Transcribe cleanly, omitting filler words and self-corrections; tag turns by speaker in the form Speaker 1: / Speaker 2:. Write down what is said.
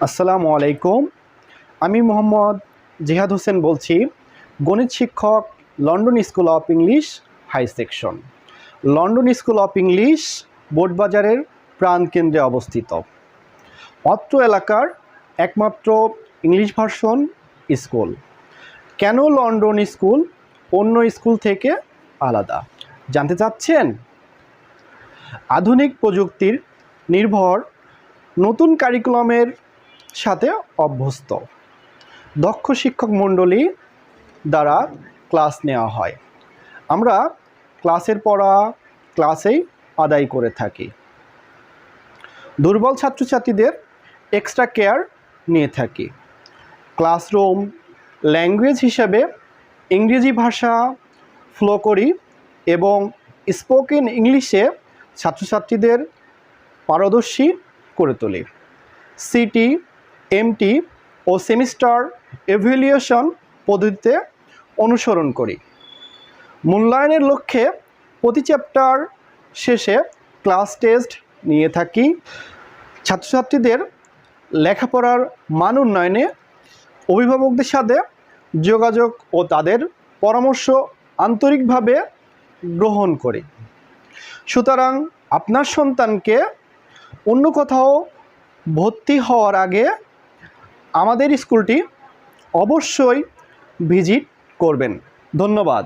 Speaker 1: আসসালামু আলাইকুম। আমি মোহাম্মদ জিহাদ হোসেন বলছি, গণিত শিক্ষক, London school of English high section. London school of English বোর্ডবাজারের প্রাণকেন্দ্রে অবস্থিত। অত্র এলাকার একমাত্র ইংলিশ ভার্সন স্কুল। কেন লন্ডন স্কুল অন্য স্কুল থেকে আলাদা জানতে চাচ্ছেন? আধুনিক প্রযুক্তির নির্ভর নতুন কারিকুলামের সাথে অভ্যস্ত দক্ষ শিক্ষক মণ্ডলী দ্বারা ক্লাস নেওয়া হয়। আমরা ক্লাসের পড়া ক্লাসেই আদায় করে থাকি। দুর্বল ছাত্রছাত্রীদের এক্সট্রা কেয়ার নিয়ে থাকি। ক্লাসরুম ল্যাঙ্গুয়েজ হিসেবে ইংরেজি ভাষা ফ্লো করি এবং স্পোকেন ইংলিশে ছাত্রছাত্রীদের পারদর্শী করে তুলি। সিটি, এমটি ও সেমিস্টার এভ্যালুয়েশন পদ্ধতিতে অনুসরণ করি। মূল্যায়নের লক্ষ্যে প্রতি চ্যাপ্টার শেষে ক্লাস টেস্ট নিয়ে থাকি। ছাত্রছাত্রীদের লেখাপড়ার মান উন্নয়নে অভিভাবকদের সাথে যোগাযোগ ও তাদের পরামর্শ আন্তরিকভাবে গ্রহণ করি। সুতরাং আপনার সন্তানকে অন্য কোথাও ভর্তি হওয়ার আগে আমাদের স্কুলটি অবশ্যই ভিজিট করবেন। ধন্যবাদ।